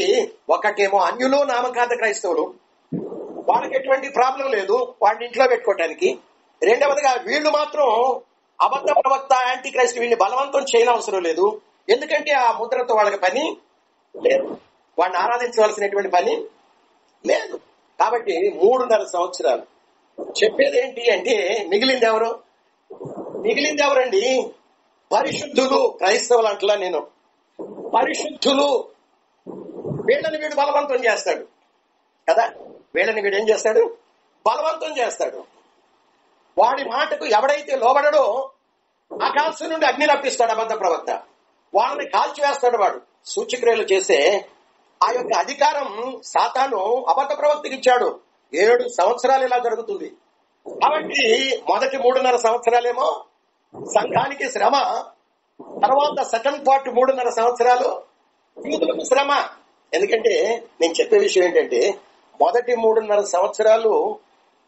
ఒకటేమో అన్యులు, నామకార్థ క్రైస్తవులు, వాళ్ళకి ఎటువంటి ప్రాబ్లం లేదు వాడిని ఇంట్లో పెట్టుకోవటానికి. రెండవదిగా వీళ్ళు మాత్రం అబద్ధ ప్రవక్త, యాంటీ క్రైస్ట్, వీళ్ళని బలవంతం చేయని అవసరం లేదు. ఎందుకంటే ఆ ముద్రతో వాళ్ళకి పని లేదు, వాడిని ఆరాధించవలసినటువంటి పని లేదు. కాబట్టి 3.5 సంవత్సరాలు. చెప్పేది ఏంటి అంటే మిగిలింది ఎవరండి? పరిశుద్ధులు. క్రైస్తవులు అంటలా నేను, పరిశుద్ధులు. వీళ్ళని వీడు బలవంతం చేస్తాడు కదా, వీళ్ళని వీడు ఏం చేస్తాడు? బలవంతం చేస్తాడు. వాడి మాటకు ఎవడైతే లోబడడో ఆకాశం నుండి అగ్ని రప్పిస్తాడు అబద్ధ ప్రవక్త. వాళ్ళని కాల్చివేస్తాడు. వాడు సూచక్రియలు చేసే ఆ యొక్క అధికారం సాతాను అబద్ధ ప్రవక్తకి ఇచ్చాడు. 7 సంవత్సరాలు ఇలా జరుగుతుంది. కాబట్టి మొదటి 3.5 సంవత్సరాలేమో సంఘానికి శ్రమ, తర్వాత సెకండ్ పార్ట్ 3.5 సంవత్సరాలు యూదులకు శ్రమ. ఎందుకంటే నేను చెప్పే విషయం ఏంటంటే, మొదటి 3.5 సంవత్సరాలు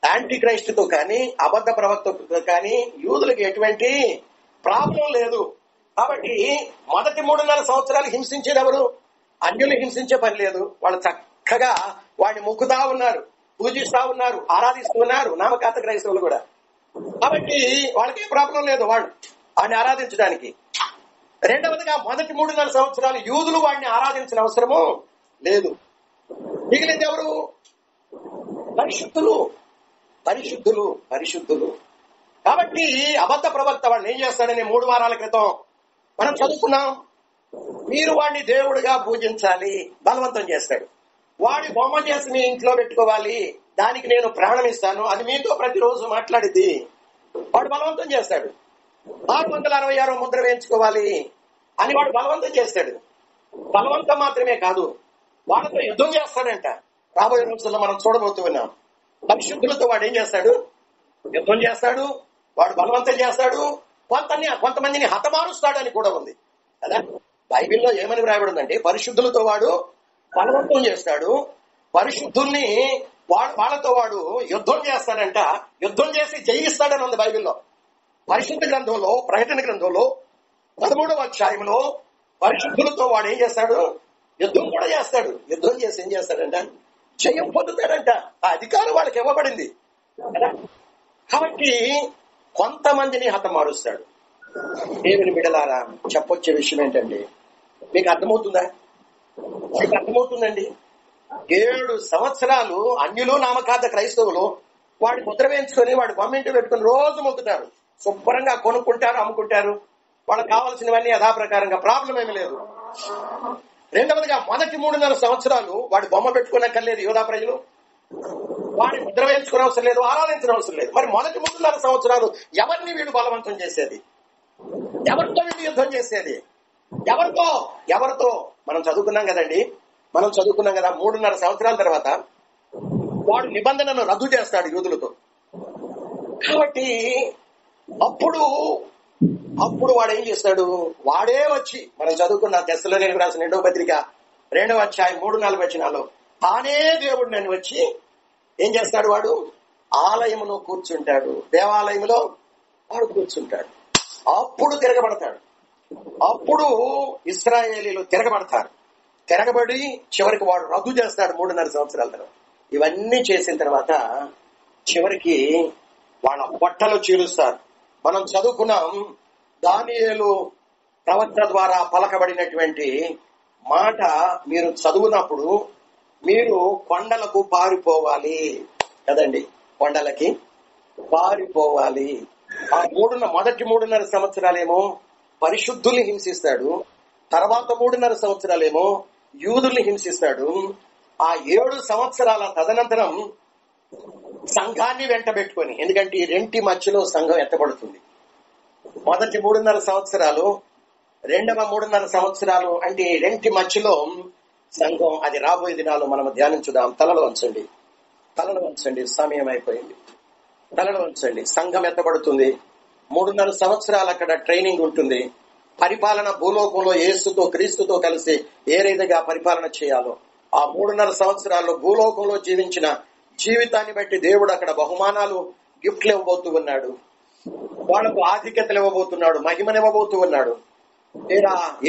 యాంటీ క్రైస్ట్తో కానీ, అబద్ధ ప్రవక్తతో కానీ యూదులకు ఎటువంటి ప్రాబ్లం లేదు. కాబట్టి మొదటి 3.5 సంవత్సరాలు హింసించేది ఎవరు? అన్యులు హింసించే పని లేదు. వాళ్ళు చక్కగా వాడిని మొక్కుతా ఉన్నారు, పూజిస్తా ఉన్నారు, ఆరాధిస్తూ ఉన్నారు, నామకార్థ క్రైస్తవులు కూడా. కాబట్టి వాళ్ళకి ప్రాబ్లం లేదు వాడిని ఆరాధించడానికి. రెండవదిగా మొదటి 3.5 సంవత్సరాలు యూదులు వాడిని ఆరాధించిన అవసరము లేదు. మిగిలింది ఎవరు? పరిశుద్ధులు. కాబట్టి అబద్ధ ప్రవక్త వాడిని ఏం చేస్తాడని 3 వారాల క్రితం మనం చదువుకున్నాం. మీరు వాడిని దేవుడిగా పూజించాలి, బలవంతం చేస్తాడు. వాడి బొమ్మ చేసి మీ ఇంట్లో పెట్టుకోవాలి, దానికి నేను ప్రాణం ఇస్తాను, అది మీతో ప్రతిరోజు మాట్లాడిద్ది. వాడు బలవంతం చేస్తాడు. 666 ముద్ర వేయించుకోవాలి అని వాడు బలవంతం చేస్తాడు. బలవంతం మాత్రమే కాదు, వాళ్ళతో యుద్ధం చేస్తాడంట. రాబోయే రోజుల్లో మనం చూడబోతూ ఉన్నాం. పరిశుద్ధులతో వాడు ఏం చేస్తాడు? యుద్ధం చేస్తాడు. వాడు బలవంతం చేస్తాడు. కొంతమందిని హతమారుస్తాడని కూడా ఉంది కదా. బైబిల్లో ఏమని రాయబడిందంటే, పరిశుద్ధులతో వాడు బలవంతం చేస్తాడు, పరిశుద్ధుల్ని వాళ్ళతో వాడు యుద్ధం చేస్తాడంట. యుద్ధం చేసి జయిస్తాడని ఉంది బైబిల్లో. పరిశుద్ధ గ్రంథంలో, ప్రకటన గ్రంథంలో 13వ అధ్యాయంలో పరిశుద్ధులతో వాడు ఏం చేస్తాడు? యుద్ధం కూడా చేస్తాడు. యుద్ధం చేసి ఏం చేస్తాడంట? జయం పొందుతాడంట. ఆ అధికారం వాళ్ళకి ఇవ్వబడింది కదా. కాబట్టి కొంతమందిని హతమారుస్తాడు. దేవుని బిడ్డలారా, చెప్పొచ్చే విషయం ఏంటండి? మీకు అర్థమవుతుందా? మీకు అర్థమవుతుందండి? 7 సంవత్సరాలు అన్యులు నామకార్థ క్రైస్తవులు వాడి ముద్ర వేయించుకొని వాడి బొమ్మింటి పెట్టుకుని రోజు మొక్కుతారు. శుభ్రంగా కొనుక్కుంటారు, అమ్ముకుంటారు. వాళ్ళకి కావాల్సినవన్నీ యథాప్రకారంగా, ప్రాబ్లం ఏమీ లేదు. రెండవదిగా మొదటి 3.5 సంవత్సరాలు వాడి బొమ్మ పెట్టుకునక్కర్లేదు యోధా ప్రజలు. వాడి ముద్ర వేయించుకునే అవసరం లేదు, ఆరాధించిన అవసరం లేదు. మరి మొదటి 3.5 సంవత్సరాలు ఎవరిని వీడు బలవంతం చేసేది? ఎవరితో వీళ్ళు యుద్ధం చేసేది? ఎవరితో? మనం చదువుకున్నాం కదండి. 3.5 సంవత్సరాల తర్వాత వాడు నిబంధనను రద్దు చేస్తాడు యూదులతో. కాబట్టి అప్పుడు వాడు ఏం చేస్తాడు? వాడే వచ్చి మనం చదువుకున్న తెస్సలోనికీయులకు రాసిన 2వ పత్రిక 2వ అధ్యాయం 3-4 వచనాల్లో తానే దేవుడు నన్ను వచ్చి ఏం చేస్తాడు? వాడు ఆలయములో కూర్చుంటాడు, దేవాలయంలో వాడు కూర్చుంటాడు. అప్పుడు తిరగబడతాడు. అప్పుడు ఇశ్రాయేలీలు తిరగబడి చివరికి వాడు రద్దు చేస్తాడు 3.5 సంవత్సరాల తర్వాత. ఇవన్నీ చేసిన తర్వాత చివరికి వాళ్ళ పొట్టలు చీలుస్తారు. మనం చదువుకున్నాం, దానియేలు ప్రవక్త ద్వారా పలకబడినటువంటి మాట మీరు చదువునప్పుడు మీరు కొండలకు పారిపోవాలి కదండి. కొండలకి పారిపోవాలి. ఆ మొదటి 3.5 సంవత్సరాలేమో పరిశుద్ధుల్ని హింసిస్తాడు. తర్వాత 3.5 సంవత్సరాలేమో యూదుల్ని హింసిస్తాడు. ఆ 7 సంవత్సరాల తదనంతరం సంఘాన్ని వెంటబెట్టుకొని, ఎందుకంటే ఈ రెంటి మధ్యలో సంఘం ఎత్తబడుతుంది. మొదటి 3.5 సంవత్సరాలు, రెండవ 3.5 సంవత్సరాలు అంటే రెంటి మధ్యలో సంఘం. అది రాబోయే దినాలు మనం ధ్యానించుదాం. తలలు వంచండి. సమయం అయిపోయింది. తలలు వంచండి. సంఘం ఎత్తబడుతుంది. 3.5 సంవత్సరాలు అక్కడ ట్రైనింగ్ ఉంటుంది. పరిపాలన భూలోకంలో యేసుతో క్రీస్తుతో కలిసి ఏ రీతిగా పరిపాలన చేయాలో ఆ 3.5 సంవత్సరాల్లో భూలోకంలో జీవించిన జీవితాన్ని బట్టి దేవుడు అక్కడ బహుమానాలు, గిఫ్ట్లు ఇవ్వబోతూ ఉన్నాడు. వాళ్లకు ఆధిక్యతలు ఇవ్వబోతున్నాడు, మహిమనివ్వబోతూ ఉన్నాడు.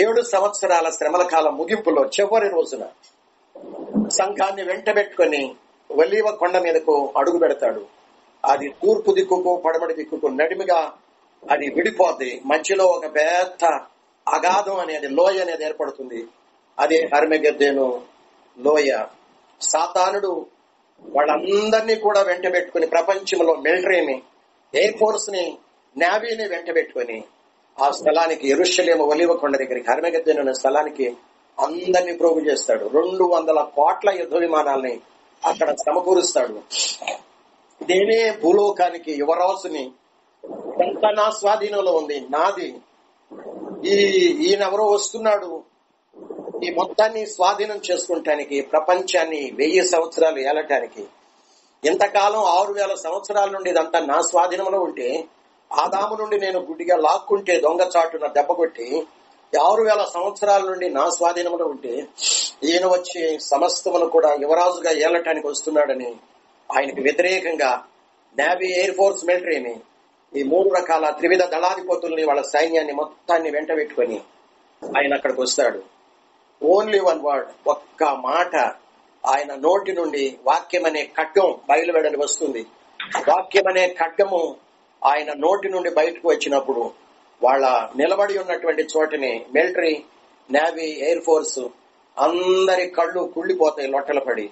7 సంవత్సరాల శ్రమల కాలం ముగింపులో చివరి రోజున సంఘాన్ని వెంటబెట్టుకొని ఒలీవ కొండ మీదకు అడుగు పెడతాడు. అది తూర్పు దిక్కుకు పడమటి దిక్కుకు నడిమిగా అది విడిపోద్ది. మధ్యలో ఒక పెద్ద అగాధం అనేది, లోయ అనేది ఏర్పడుతుంది. అదే హర్మగెద్దెను లోయ. సాతానుడు వాళ్ళందరినీ కూడా వెంట పెట్టుకుని ప్రపంచంలో మిలిటరీని, ఎయిర్ ఫోర్స్ ని, నేవీని వెంట పెట్టుకుని ఆ స్థలానికి, యెరూషలేము ఒలీవ కొండ దగ్గరికి, హర్మగెద్దెను అనే స్థలానికి అందరినీ ప్రోగు చేస్తాడు. 200 కోట్ల యుద్ధ విమానాల్ని అక్కడ సమకూరుస్తాడు. దేనే భూలోకానికి యువరాజుని, అంతా నా స్వాధీనంలో ఉంది, నాది. ఈయనెవరో వస్తున్నాడు ఈ మొత్తాన్ని స్వాధీనం చేసుకుంటానికి, ప్రపంచాన్ని 1000 సంవత్సరాలు ఏలటానికి. ఇంతకాలం 6000 సంవత్సరాల నుండి ఇదంతా నా స్వాధీనంలో ఉంటే, ఆదాము నుండి నేను గుడ్డిగా లాక్కుంటే దొంగచాటున దెబ్బ కొట్టి 6000 సంవత్సరాల నుండి నా స్వాధీనంలో ఉంటే, ఈయన వచ్చి సమస్తమును కూడా యువరాజుగా ఏలటానికి వస్తున్నాడని ఆయనకు వ్యతిరేకంగా నేవీ, ఎయిర్ ఫోర్స్, మిలిటరీని, ఈ 3 రకాల త్రివిధ దళాధిపతుల్ని, వాళ్ళ సైన్యాన్ని మొత్తాన్ని వెంట పెట్టుకుని ఆయన అక్కడికి వస్తాడు. ఓన్లీ వన్ వర్డ్, ఒక్క మాట ఆయన నోటి నుండి వాక్యం అనే ఖడ్గం బయలువెడలి వస్తుంది. వాక్యం అనే ఖడ్గము ఆయన నోటి నుండి బయటకు వచ్చినప్పుడు వాళ్ళ నిలబడి ఉన్నటువంటి చోటని మిలిటరీ, నేవీ, ఎయిర్ ఫోర్స్ అందరి కళ్ళు కుళ్ళిపోతాయి, లొట్టలు పడి.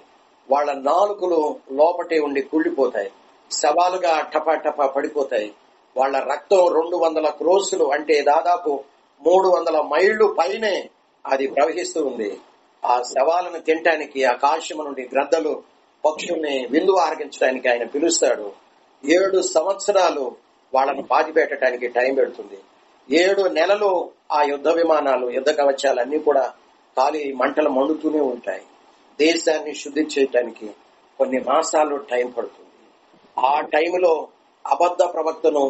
వాళ్ళ నాలుకలు లోపటే ఉండి కుళ్ళిపోతాయి, శవాలుగా టపా పడిపోతాయి. వాళ్ళ రక్తం 200 క్రోసులు అంటే దాదాపు 300 మైళ్లు పైనే అది ప్రవహిస్తూ ఉంది. ఆ శవాలను తినటానికి ఆకాశం నుండి గ్రద్దలు, పక్షుల్ని విందు ఆరగించడానికి ఆయన పిలుస్తాడు. 7 సంవత్సరాలు వాళ్ళను పాతిపెట్టడానికి టైం పెడుతుంది. 7 నెలలు ఆ యుద్ధ విమానాలు, యుద్ధ కవచాలన్నీ కూడా కాలి మంటలు మండుతూనే ఉంటాయి. దేశాన్ని శుద్ధి చేయటానికి కొన్ని మాసాలు టైం పడుతుంది. ఆ టైంలో అబద్ధ ప్రవక్తను,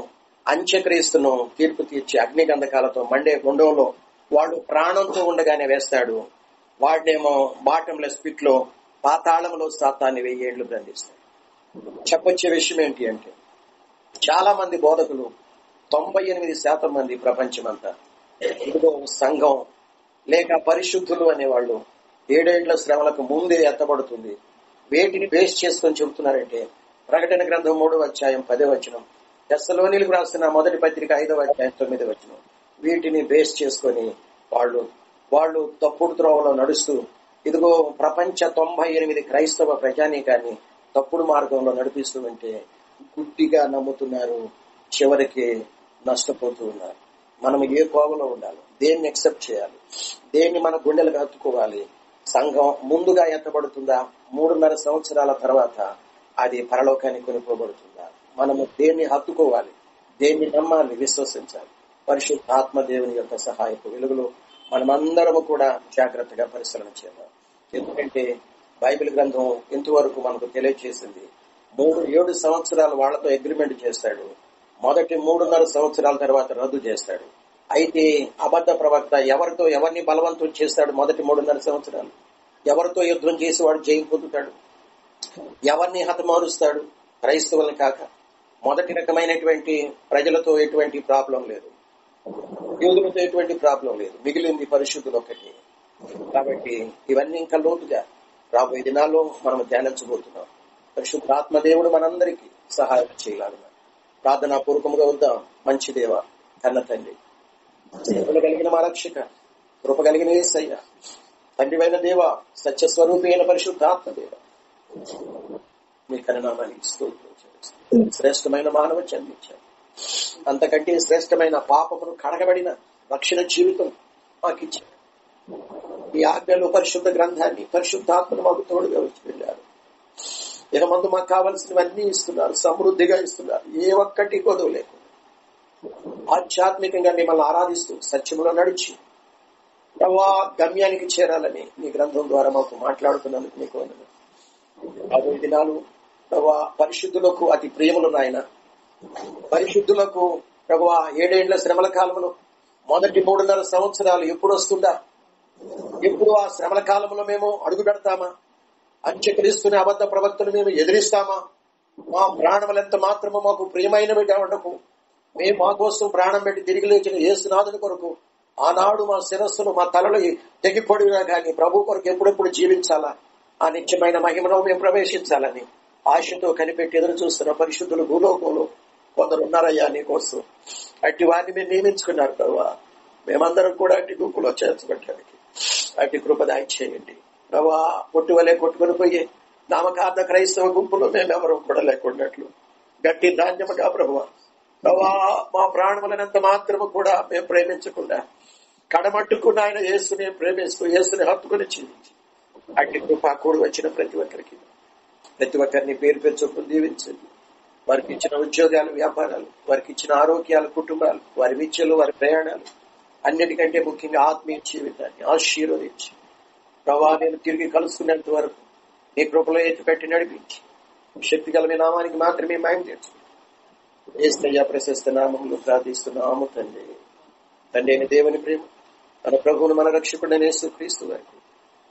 అంత్యక్రీస్తును తీర్పు తీర్చి అగ్నిగంధకాలతో మండే గుండంలో వాడు ప్రాణంతో ఉండగానే వేస్తాడు. వాడినేమో బాటంలెస్ పిట్ లో, పాతాళంలో సాతాన్ని 1000 ఏళ్లు బంధిస్తాడు. చెప్పొచ్చే విషయం ఏంటి అంటే, చాలా మంది బోధకులు, 98% మంది ప్రపంచమంతా ఇదిగో సంఘం లేక పరిశుద్ధులు అనేవాళ్ళు 7 శ్రమలకు ముందే ఎత్తబడుతుంది. వేటిని బేస్ చేసుకొని చెబుతున్నారంటే ప్రకటన గ్రంథం 3:10 తెస్సలోనీయులకు రాసిన మొదటి పత్రిక 5:9 వీటిని బేస్ చేసుకొని వాళ్ళు తప్పుడు త్రోవలో నడుస్తూ ఇదిగో ప్రపంచ 98 క్రైస్తవ ప్రజానీకాన్ని తప్పుడు మార్గంలో నడిపిస్తూ ఉంటే గుడ్డిగా నమ్ముతున్నారు, చివరికి నష్టపోతూ ఉన్నారు. మనం ఏ కోవలో ఉండాలి, దేన్ని ఎక్సెప్ట్ చేయాలి, దేన్ని మన గుండెలకు హత్తుకోవాలి? సంఘం ముందుగా ఎత్తబడుతుందా? 3.5 సంవత్సరాల తర్వాత అది పరలోకానికి కొనుక్కోబడుతుందా? మనము దేన్ని హత్తుకోవాలి, దేన్ని నమ్మాలి, విశ్వసించాలి? పరిశుద్ధ ఆత్మదేవుని యొక్క సహాయపు వెలుగులో మనమందరము కూడా జాగ్రత్తగా పరిశీలన చేద్దాం. ఎందుకంటే బైబిల్ గ్రంథం ఇంతవరకు మనకు తెలియజేసింది 7 సంవత్సరాలు వాళ్లతో అగ్రిమెంట్ చేస్తాడు, మొదటి 3.5 సంవత్సరాల తర్వాత రద్దు చేస్తాడు. అయితే అబద్ధ ప్రవక్త ఎవరిని బలవంతం చేస్తాడు? మొదటి 3.5 సంవత్సరాలు ఎవరితో యుద్ధం చేసి వాడు జయం పొందుతాడు? ఎవరిని హతమారుస్తాడు? క్రైస్తవుల్ని కాక. మొదటి రకమైనటువంటి ప్రజలతో ఎటువంటి ప్రాబ్లం లేదు, యూదులతో ఎటువంటి ప్రాబ్లం లేదు, మిగిలింది పరిశుద్ధులు ఒకటి. కాబట్టి ఇవన్నీ ఇంకా లోతుగా రాబోయే దినాల్లో మనం ధ్యానించబోతున్నాం. పరిశుద్ధ ఆత్మదేవుడు మనందరికీ సహాయం చేయాలన్న ప్రార్థనా పూర్వకంగా వద్దాం. మంచి దేవ, కన్న తండ్రి, సేవలు కలిగిన మా రక్షక, కృప కలిగిన యేసయ్య, తండ్రివైన దేవ, సత్యస్వరూపి అయిన పరిశుద్ధ ఆత్మదేవ, మీ కరుణామానికి స్తోత్రం. శ్రేష్టమైన మానవ జన్మించారు, అంతకంటే శ్రేష్టమైన పాపమును కడగబడిన రక్షణ జీవితం మాకిచ్చారు. ఈ ఆజ్ఞలు పరిశుద్ధ గ్రంథాన్ని పరిశుద్ధాత్మను మాకు తోడుగా వచ్చి వెళ్ళారు. ఇక ముందు మాకు కావలసినవన్నీ ఇస్తున్నారు, సమృద్ధిగా ఇస్తున్నారు, ఏ ఒక్కటి కొదవ లేకుండా. ఆధ్యాత్మికంగా మిమ్మల్ని ఆరాధిస్తూ సత్యములో నడిచి ప్రభా గమ్యానికి చేరాలని మీ గ్రంథం ద్వారా మాకు మాట్లాడుతున్నందుకు మీకు వందనాలు. రాబోయే దినాలు ప్రభా పరిశుద్ధులకు అతి ప్రియములు నాయన. పరిశుద్ధులకు ప్రభా 7 శ్రమల కాలంలో మొదటి 3.5 సంవత్సరాలు ఎప్పుడు వస్తుందా? ఎప్పుడు ఆ శ్రమల కాలంలో మేము అడుగు పెడతామా? అంత్యక్రీస్తుని అబద్ధ ప్రవక్తలు మేము ఎదిరిస్తామా? మా ప్రాణములెంత మాత్రమో మాకు ప్రియమైన ఉండకు. మేము మా కోసం ప్రాణం పెట్టి తిరిగి లేచిన యేసునాథుని కొరకు ఆనాడు మా శిరస్సును మా తలలు తెగిపొడిగా కానీ ప్రభు కొరకు ఎప్పుడెప్పుడు జీవించాలా, ఆ నిత్యమైన మహిమలో మేము ప్రవేశించాలని ఆశతో కనిపెట్టి ఎదురు చూస్తున్న పరిశుద్ధులు భూలోకంలో కొందరు ఉన్నారయ్యా నీ కోసం. అట్టి వారిని మీరు నియమించుకున్నారు ప్రభా. మేమందరం కూడా అట్టి గుంపులో చేర్చబట్టడానికి అట్టి కృప దయచేయండి ప్రభా. కొట్టు వలె కొట్టుకుని పోయే నామకార్థ క్రైస్తవ గుంపులో మేమెవరూ కూడా లేకున్నట్లు గట్టి ధాన్యముగా ప్రభువా ప్రభా మా ప్రాణములనంత మాత్రము కూడా మేము ప్రేమించకుండా కడమట్టుకున్న ఆయన యేసుని ప్రేమిస్తూ యేసుని హత్తుకుని జీవించి అట్టి కృప కూడి వచ్చిన ప్రతి ఒక్కరిని పేరు చొప్పున దీవించండి. వారికి ఇచ్చిన ఉద్యోగాలు, వ్యాపారాలు, వారికి ఇచ్చిన ఆరోగ్యాలు, కుటుంబాలు, వారి విద్యలు, వారి ప్రయాణాలు, అన్నిటికంటే ముఖ్యంగా ఆత్మీయ జీవితాన్ని ఆశీర్వదించి ప్రభా నేను తిరిగి కలుసుకునేంత వరకు నీ కృపలో ఎత్తిపెట్టి నడిపించి శక్తి గల మీ నామానికి మాత్రమే మహిమ తెచ్చు. యేసయ్య ప్రశస్త నామములో ప్రార్థిస్తున్నాము తండ్రి. తండ్రి అయిన దేవుని ప్రేమ, మన ప్రభువును మన రక్షకుడైన యేసుక్రీస్తు వారికి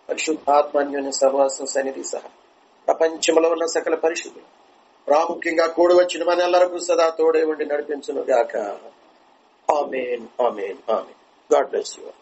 పరిశుద్ధాత్మన్యోన్య సహవాసం సన్నిధి సహా ప్రపంచంలో ఉన్న సకల పరిశుద్ధులు ప్రాముఖ్యంగా కూడి వచ్చిన మనెల్లరకు సదా తోడే ఉండి నడిపించును గాక. ఆమేన్, ఆమేన్, ఆమేన్. God bless you.